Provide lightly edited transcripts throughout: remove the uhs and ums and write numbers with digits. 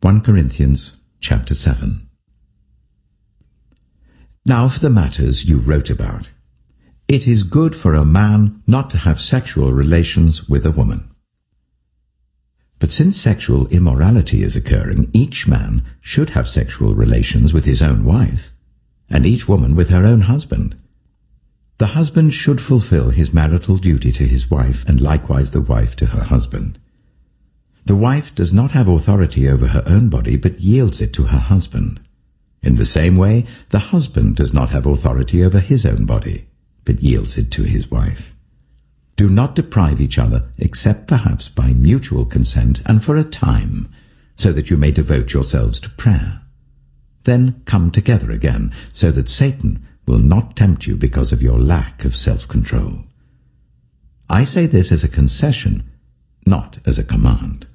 1 Corinthians chapter 7. Now for the matters you wrote about. It is good for a man not to have sexual relations with a woman. But since sexual immorality is occurring, each man should have sexual relations with his own wife, and each woman with her own husband. The husband should fulfill his marital duty to his wife, and likewise the wife to her husband. The wife does not have authority over her own body, but yields it to her husband. In the same way, the husband does not have authority over his own body, but yields it to his wife. Do not deprive each other, except perhaps by mutual consent and for a time, so that you may devote yourselves to prayer. Then come together again, so that Satan will not tempt you because of your lack of self-control. I say this as a concession, not as a command.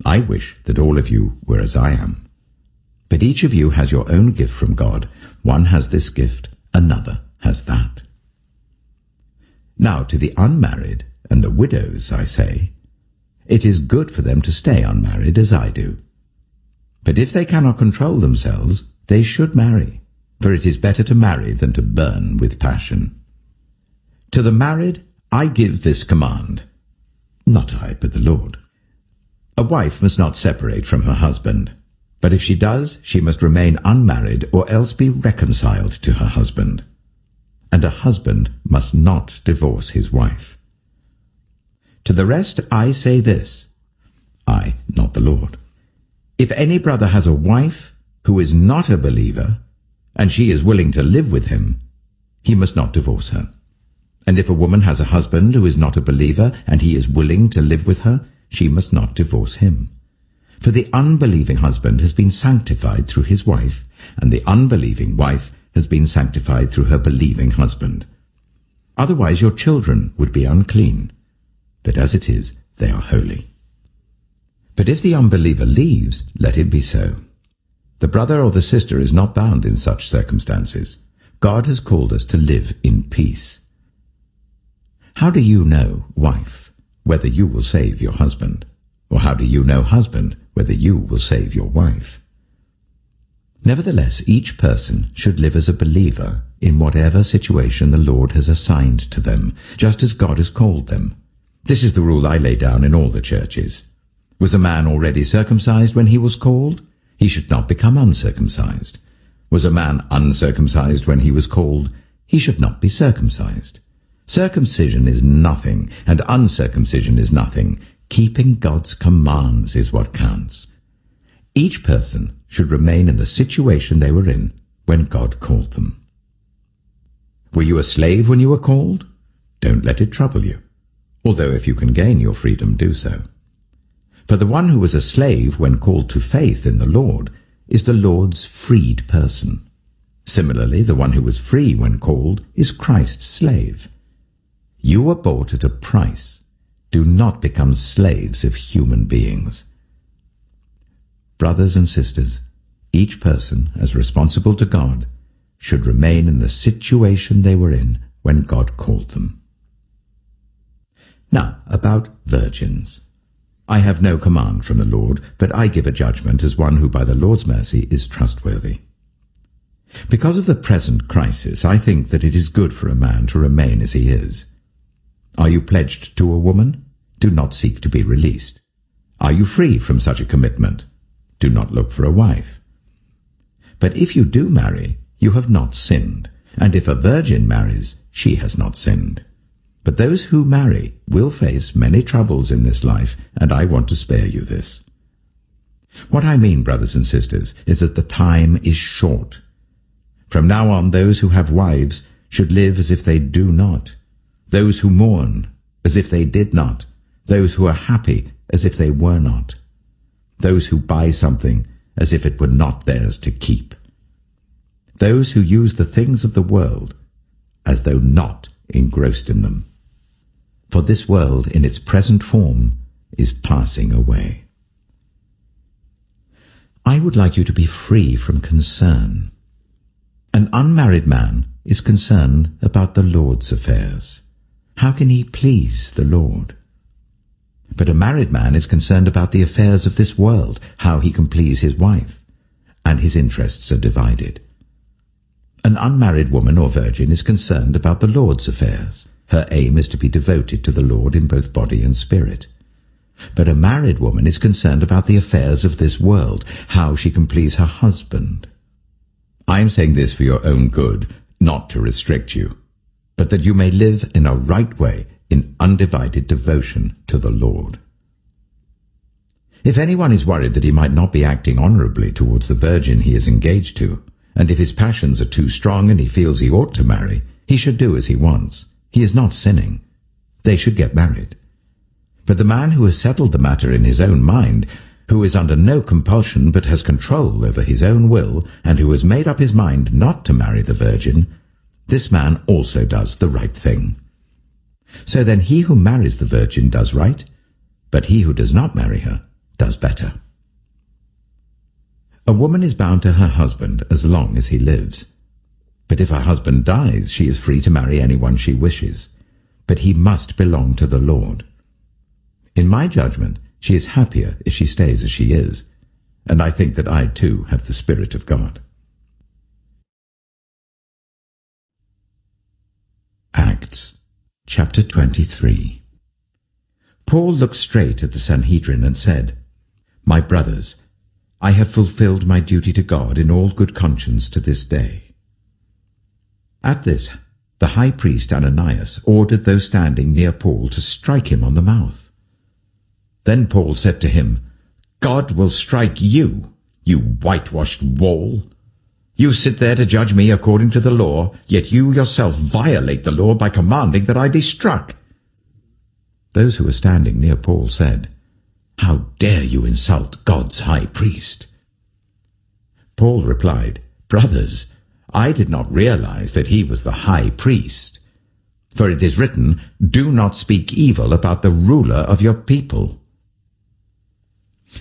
I wish that all of you were as I am. But each of you has your own gift from God. One has this gift, another has that. Now to the unmarried and the widows I say, it is good for them to stay unmarried as I do. But if they cannot control themselves, they should marry, for it is better to marry than to burn with passion. To the married I give this command, not I, but the Lord. A wife must not separate from her husband, but if she does, she must remain unmarried or else be reconciled to her husband. And a husband must not divorce his wife. To the rest I say this, I, not the Lord. If any brother has a wife who is not a believer, and she is willing to live with him, he must not divorce her. And if a woman has a husband who is not a believer, and he is willing to live with her, she must not divorce him. For the unbelieving husband has been sanctified through his wife, and the unbelieving wife has been sanctified through her believing husband. Otherwise your children would be unclean, but as it is, they are holy. But if the unbeliever leaves, let it be so. The brother or the sister is not bound in such circumstances. God has called us to live in peace. How do you know, wife, whether you will save your husband? Or how do you know, husband, whether you will save your wife? Nevertheless, each person should live as a believer in whatever situation the Lord has assigned to them, just as God has called them. This is the rule I lay down in all the churches. Was a man already circumcised when he was called? He should not become uncircumcised. Was a man uncircumcised when he was called? He should not be circumcised. Circumcision is nothing, and uncircumcision is nothing. Keeping God's commands is what counts. Each person should remain in the situation they were in when God called them. Were you a slave when you were called? Don't let it trouble you, although if you can gain your freedom, do so. For the one who was a slave when called to faith in the Lord is the Lord's freed person. Similarly, the one who was free when called is Christ's slave. You were bought at a price. Do not become slaves of human beings. Brothers and sisters, each person, as responsible to God, should remain in the situation they were in when God called them. Now, about virgins. I have no command from the Lord, but I give a judgment as one who by the Lord's mercy is trustworthy. Because of the present crisis, I think that it is good for a man to remain as he is. Are you pledged to a woman? Do not seek to be released. Are you free from such a commitment? Do not look for a wife. But if you do marry, you have not sinned, and if a virgin marries, she has not sinned. But those who marry will face many troubles in this life, and I want to spare you this. What I mean, brothers and sisters, is that the time is short. From now on, those who have wives should live as if they do not, those who mourn as if they did not, those who are happy as if they were not, those who buy something as if it were not theirs to keep, those who use the things of the world as though not engrossed in them. For this world in its present form is passing away. I would like you to be free from concern. An unmarried man is concerned about the Lord's affairs. How can he please the Lord? But a married man is concerned about the affairs of this world, how he can please his wife, and his interests are divided. An unmarried woman or virgin is concerned about the Lord's affairs. Her aim is to be devoted to the Lord in both body and spirit. But a married woman is concerned about the affairs of this world, how she can please her husband. I am saying this for your own good, not to restrict you, but that you may live in a right way, in undivided devotion to the Lord. If anyone is worried that he might not be acting honorably towards the virgin he is engaged to, and if his passions are too strong and he feels he ought to marry, he should do as he wants. He is not sinning. They should get married. But the man who has settled the matter in his own mind, who is under no compulsion but has control over his own will, and who has made up his mind not to marry the virgin, this man also does the right thing. So then he who marries the virgin does right, but he who does not marry her does better. A woman is bound to her husband as long as he lives. But if her husband dies, she is free to marry anyone she wishes. But he must belong to the Lord. In my judgment, she is happier if she stays as she is, and I think that I too have the Spirit of God. Acts chapter 23. Paul looked straight at the Sanhedrin and said, "My brothers, I have fulfilled my duty to God in all good conscience to this day." At this, the high priest Ananias ordered those standing near Paul to strike him on the mouth. Then Paul said to him, "God will strike you, you whitewashed wall. You sit there to judge me according to the law, yet you yourself violate the law by commanding that I be struck." Those who were standing near Paul said, "How dare you insult God's high priest?" Paul replied, "Brothers, I did not realize that he was the high priest. For it is written, 'Do not speak evil about the ruler of your people.'"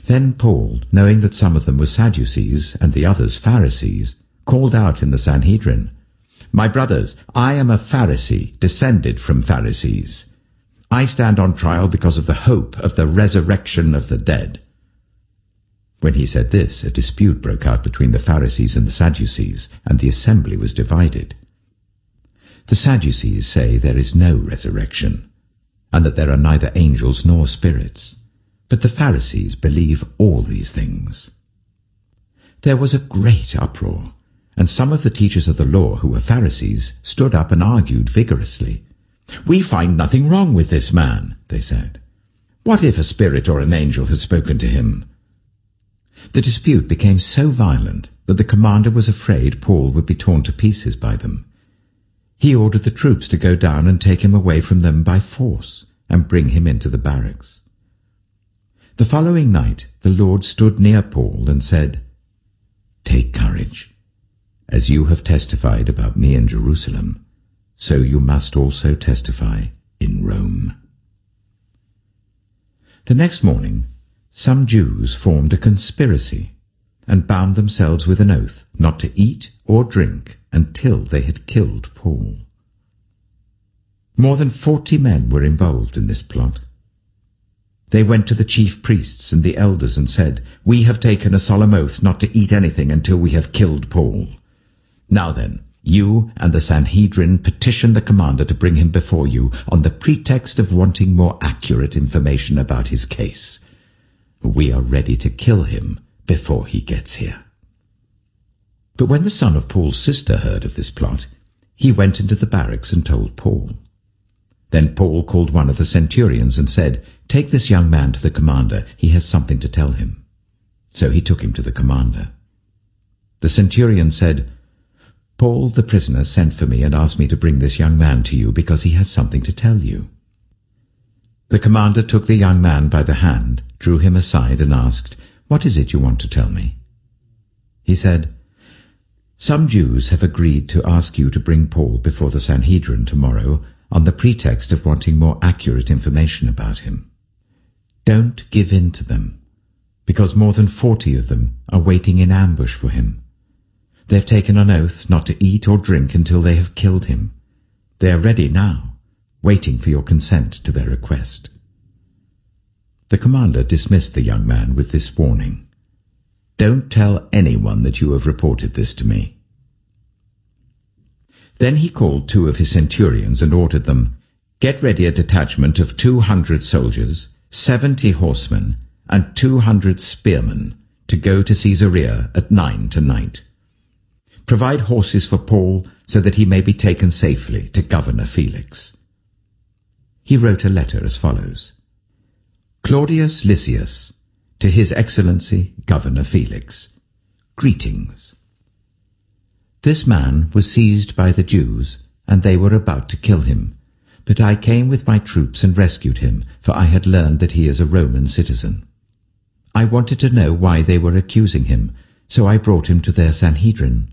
Then Paul, knowing that some of them were Sadducees and the others Pharisees, called out in the Sanhedrin, "My brothers, I am a Pharisee, descended from Pharisees. I stand on trial because of the hope of the resurrection of the dead." When he said this, a dispute broke out between the Pharisees and the Sadducees, and the assembly was divided. The Sadducees say there is no resurrection, and that there are neither angels nor spirits, but the Pharisees believe all these things. There was a great uproar, and some of the teachers of the law who were Pharisees stood up and argued vigorously. "We find nothing wrong with this man," they said. "What if a spirit or an angel has spoken to him?" The dispute became so violent that the commander was afraid Paul would be torn to pieces by them. He ordered the troops to go down and take him away from them by force and bring him into the barracks. The following night the Lord stood near Paul and said, "Take courage. As you have testified about me in Jerusalem, so you must also testify in Rome." The next morning, some Jews formed a conspiracy and bound themselves with an oath not to eat or drink until they had killed Paul. More than 40 men were involved in this plot. They went to the chief priests and the elders and said, "We have taken a solemn oath not to eat anything until we have killed Paul. Now then, you and the Sanhedrin petition the commander to bring him before you on the pretext of wanting more accurate information about his case. We are ready to kill him before he gets here." But when the son of Paul's sister heard of this plot, he went into the barracks and told Paul. Then Paul called one of the centurions and said, "Take this young man to the commander. He has something to tell him." So he took him to the commander. The centurion said, "Paul the prisoner sent for me and asked me to bring this young man to you because he has something to tell you." The commander took the young man by the hand, drew him aside and asked, "What is it you want to tell me?" He said, "Some Jews have agreed to ask you to bring Paul before the Sanhedrin tomorrow on the pretext of wanting more accurate information about him. Don't give in to them, because more than 40 of them are waiting in ambush for him. They've taken an oath not to eat or drink until they have killed him. They are ready now, waiting for your consent to their request." The commander dismissed the young man with this warning: "Don't tell anyone that you have reported this to me." Then he called 2 of his centurions and ordered them, "Get ready a detachment of 200 soldiers, 70 horsemen, and 200 spearmen to go to Caesarea at 9 tonight. Provide horses for Paul so that he may be taken safely to Governor Felix." He wrote a letter as follows: "Claudius Lysias, to His Excellency Governor Felix, greetings. This man was seized by the Jews, and they were about to kill him, but I came with my troops and rescued him, for I had learned that he is a Roman citizen. I wanted to know why they were accusing him, so I brought him to their Sanhedrin.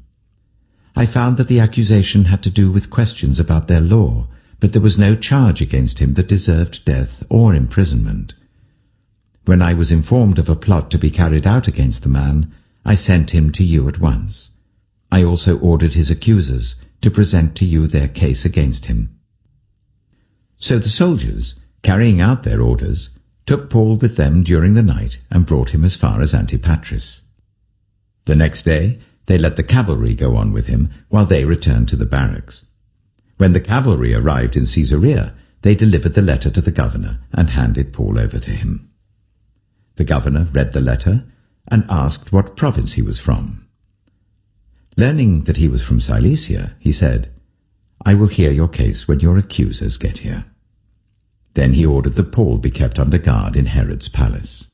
I found that the accusation had to do with questions about their law, but there was no charge against him that deserved death or imprisonment. When I was informed of a plot to be carried out against the man, I sent him to you at once. I also ordered his accusers to present to you their case against him." So the soldiers, carrying out their orders, took Paul with them during the night and brought him as far as Antipatris. The next day they let the cavalry go on with him while they returned to the barracks. When the cavalry arrived in Caesarea, they delivered the letter to the governor and handed Paul over to him. The governor read the letter and asked what province he was from. Learning that he was from Cilicia, he said, "I will hear your case when your accusers get here." Then he ordered that Paul be kept under guard in Herod's palace.